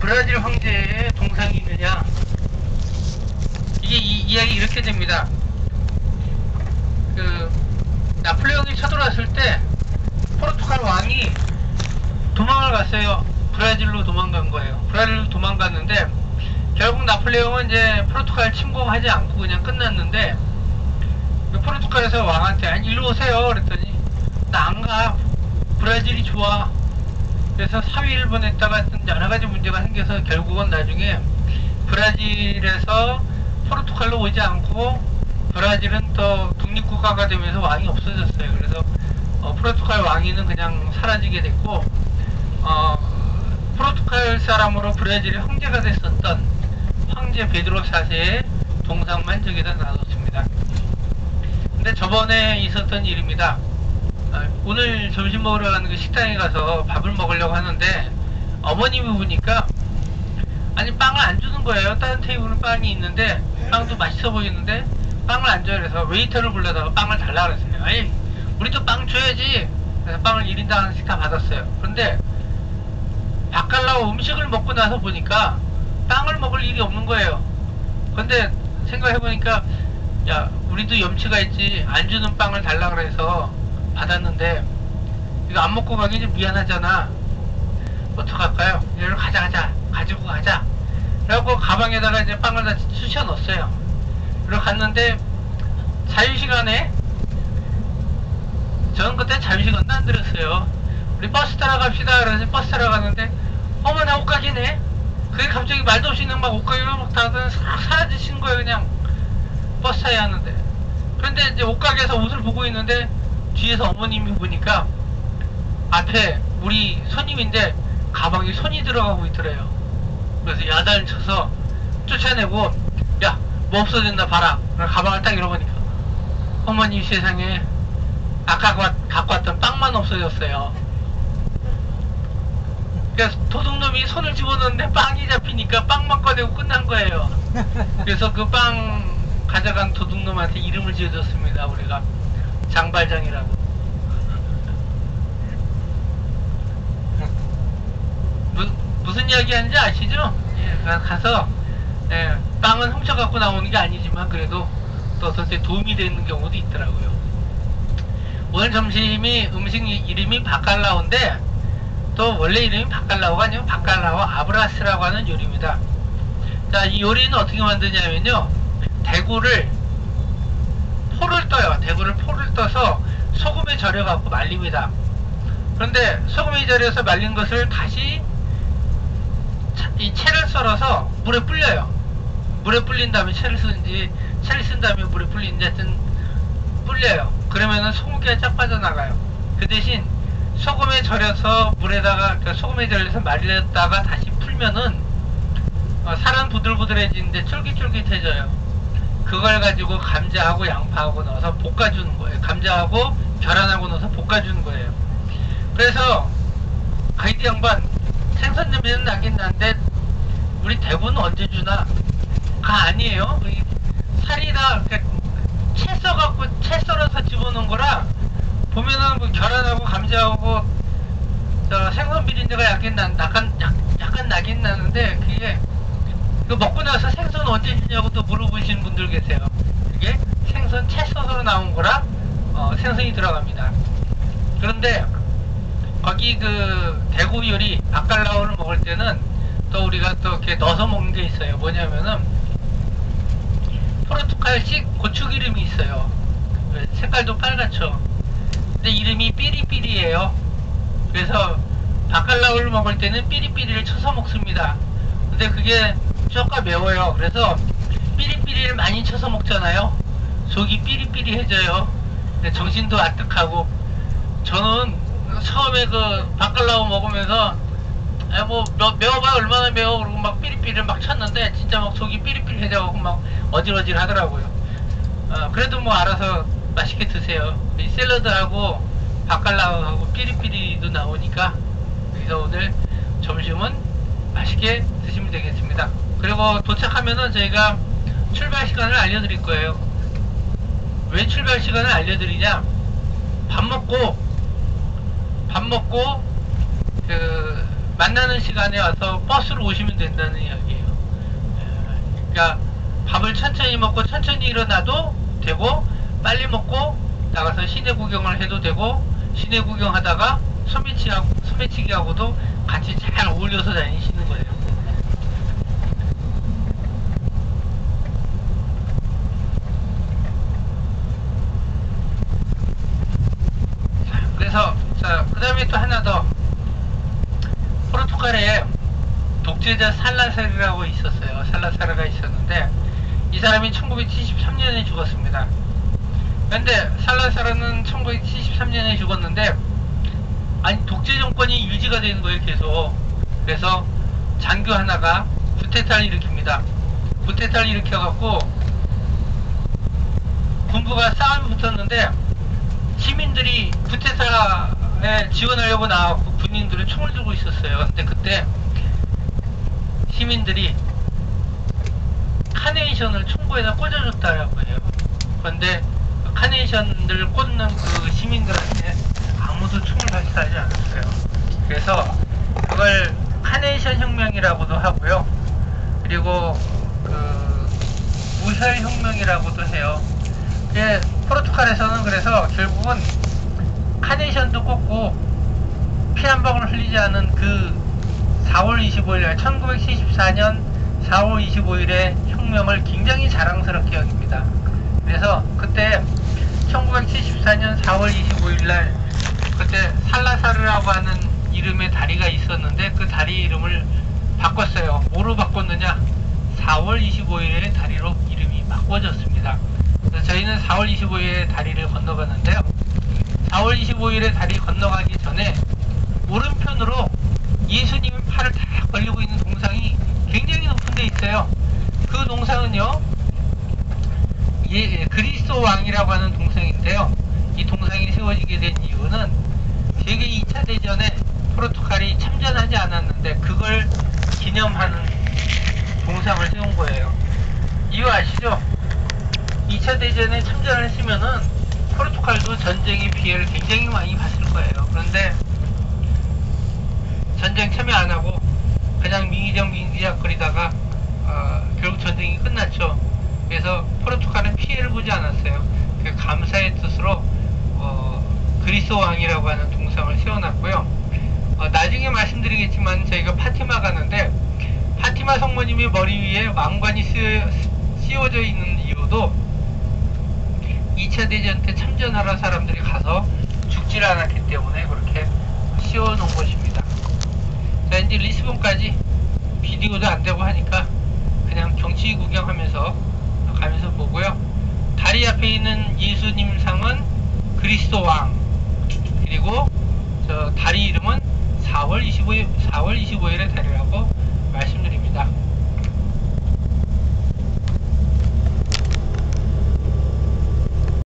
브라질 황제의 동상이 있느냐? 이게 이야기 이렇게 됩니다. 그 나폴레옹이 쳐들어왔을 때 포르투갈 왕이 도망을 갔어요. 브라질로 도망간 거예요. 브라질로 도망갔는데 결국 나폴레옹은 이제 포르투갈 침공하지 않고 그냥 끝났는데, 포르투갈에서 왕한테 아니 일로 오세요 그랬더니 나 안 가, 브라질이 좋아. 그래서 사위를 보냈다가 여러 가지 문제가 생겨서 결국은 나중에 브라질에서 포르투갈로 오지 않고 브라질은 또 독립국가가 되면서 왕이 없어졌어요. 그래서 포르투갈 왕위는 그냥 사라지게 됐고, 포르투갈 사람으로 브라질의 황제가 됐었던 황제 베드로 4세의 동상만 저기다 놔뒀습니다. 근데 저번에 있었던 일입니다. 오늘 점심 먹으러 가는 그 식당에 가서 밥을 먹으려고 하는데 어머님이 보니까 아니 빵을 안 주는 거예요. 다른 테이블은 빵이 있는데 빵도 맛있어 보이는데 빵을 안 줘요. 그래서 웨이터를 불러다가 빵을 달라 그랬어요. 아니 우리도 빵 줘야지. 그래서 빵을 1인당 하나씩 다 받았어요. 그런데 바칼라오 음식을 먹고 나서 보니까 빵을 먹을 일이 없는 거예요. 근데 생각해보니까 야 우리도 염치가 있지, 안 주는 빵을 달라 그래서 받았는데 이거 안 먹고 가기 좀 미안하잖아. 어떡할까요? 얘를 가자 가지고 가자. 그래갖고 가방에다가 이제 빵을 다 쑤셔 넣었어요. 그리고 갔는데 자유시간에, 저는 그때 자유시간도 안 들었어요. 우리 버스 타러 갑시다 그래서 버스 타러 가는데 어머나 옷가게네. 그게 갑자기 말도 없이 그냥 막 옷가게로 막 다들 싹 사라지신 거예요. 그냥 버스 타야 하는데. 그런데 이제 옷가게에서 옷을 보고 있는데 뒤에서 어머님이 보니까 앞에 우리 손님인데 가방에 손이 들어가고 있더래요. 그래서 야단을 쳐서 쫓아내고 야 뭐 없어졌나 봐라. 가방을 딱 잃어보니까 어머님 세상에 아까 갖고 왔던 빵만 없어졌어요. 그래서 도둑놈이 손을 집어넣는데 빵이 잡히니까 빵만 꺼내고 끝난 거예요. 그래서 그 빵 가져간 도둑놈한테 이름을 지어줬습니다. 우리가 장발장이라고. 무슨 이야기 하는지 아시죠? 예, 가서 예, 빵은 훔쳐갖고 나오는 게 아니지만 그래도 또 어떻게 도움이 되는 경우도 있더라고요. 오늘 점심이 음식 이름이 바칼라오인데 또 원래 이름이 바칼라오가 아니고 바칼라오 아브라스라고 하는 요리입니다. 자, 이 요리는 어떻게 만드냐면요, 대구를 포를 떠요. 대구를 포를 떠서 소금에 절여갖고 말립니다. 그런데 소금에 절여서 말린 것을 다시 이 채를 썰어서 물에 불려요. 물에 불린 다음에 채를 쓴 다음에 물에 불린지 하여튼 불려요. 그러면은 소금기가 쫙 빠져나가요. 그 대신 소금에 절여서 물에다가, 그러니까 소금에 절여서 말렸다가 다시 풀면은 살은 부들부들해지는데 쫄깃쫄깃해져요. 그걸 가지고 감자하고 양파하고 넣어서 볶아주는 거예요. 감자하고 계란하고 넣어서 볶아주는 거예요. 그래서 가이드 양반 생선 냄새는 나긴 난데 우리 대구는 언제 주나? 아니에요. 살이다 채 써갖고 채 썰어서 집어넣은 거라 보면은 뭐 계란하고 감자하고 저 생선 비린내가 약간 나긴 나는데 그게 그 먹고 나서 생선 언제 주냐고 또 물어보시는 분들 계세요. 그게 생선 채 써서 나온 거라 생선이 들어갑니다. 그런데 거기 그 대구 요리 바칼라오를 먹을 때는 또 우리가 또 이렇게 넣어서 먹는 게 있어요. 뭐냐면은 포르투갈식 고추기름이 있어요. 색깔도 빨갛죠. 근데 이름이 삐리삐리예요. 그래서 바칼라오를 먹을 때는 삐리삐리를 쳐서 먹습니다. 근데 그게 조금 매워요. 그래서 삐리삐리를 많이 쳐서 먹잖아요. 속이 삐리삐리해져요. 정신도 아득하고. 저는 처음에 그 바칼라오 먹으면서 뭐 매워봐야 얼마나 매워 그러고 막 삐리삐리를 막 쳤는데 진짜 막 속이 삐리삐리해져가고 막 어질어질 하더라고요. 그래도 뭐 알아서 맛있게 드세요. 이 샐러드하고 바칼라오하고 삐리삐리도 나오니까. 그래서 오늘 점심은 맛있게 드시면 되겠습니다. 그리고 도착하면은 저희가 출발 시간을 알려드릴 거예요. 왜 출발 시간을 알려드리냐? 밥 먹고 그 만나는 시간에 와서 버스로 오시면 된다는 이야기예요. 그러니까 밥을 천천히 먹고 천천히 일어나도 되고, 빨리 먹고 나가서 시내 구경을 해도 되고, 시내 구경하다가 소매치기하고도 같이 잘 어울려서 다니시는 거예요. 그래서 그 다음에 또 하나 더, 포르투갈에 독재자 살라사르라고 있었어요. 살라사르가 있었는데 이 사람이 1973년에 죽었습니다. 근데 살라사르는 1973년에 죽었는데, 아니 독재 정권이 유지가 되는 거예요, 계속. 그래서 장교 하나가 쿠데타를 일으킵니다. 쿠데타를 일으켜갖고 군부가 싸움이 붙었는데, 시민들이 쿠데타에 지원하려고 나와서 군인들은 총을 들고 있었어요. 근데 그때 시민들이 카네이션을 총구에다 꽂아줬다라고 해요. 그런데 카네이션을 꽂는 그 시민들한테 아무도 총을 발사하지 않았어요. 그래서 그걸 카네이션 혁명이라고도 하고요. 그리고 그 무혈 혁명이라고도 해요. 포르투갈에서는 그래서 결국은 카네이션도 꽂고 피 한 방울 흘리지 않은 그 4월 25일, 1974년 4월 25일의 혁명을 굉장히 자랑스럽게 여깁니다. 그래서 그때 1974년 4월 25일 날 그때 살라사르라고 하는 이름의 다리가 있었는데, 그 다리 이름을 바꿨어요. 뭐로 바꿨느냐? 4월 25일의 다리로 이름이 바꿔졌습니다. 그래서 저희는 4월 25일의 다리를 건너가는데요. 4월 25일의 다리 건너가기 전에 오른편으로 예수님의 팔을 딱 벌리고 있는 동상이 굉장히 높은 데 있어요. 그 동상은요, 그리스도 왕이라고 하는 동상인데요. 이 동상이 세워지게 된 이유는 세계 2차 대전에 포르투갈이 참전하지 않았는데 그걸 기념하는 동상을 세운 거예요. 이유 아시죠? 2차 대전에 참전을 했으면은 포르투갈도 전쟁의 피해를 굉장히 많이 봤을 거예요. 그런데 전쟁 참여 안 하고 그냥 민기적 거리다가 결국 전쟁이 끝났죠. 그래서 포르투갈은 피해를 보지 않았어요. 그 감사의 뜻으로 그리스도 왕이라고 하는 동상을 세워놨고요. 나중에 말씀드리겠지만 저희가 파티마 가는데, 파티마 성모님의 머리 위에 왕관이 씌워져 있는 이유도 2차 대전 때 참전하러 사람들이 가서 죽질 않았기 때문에 그렇게 씌워놓은 것입니다. 자, 이제 리스본까지 비디오도 안 되고 하니까 그냥 경치 구경하면서 가면서 보고요. 다리 앞에 있는 예수님 상은 그리스도 왕, 그리고 저 다리 이름은 4월 25일의 다리라고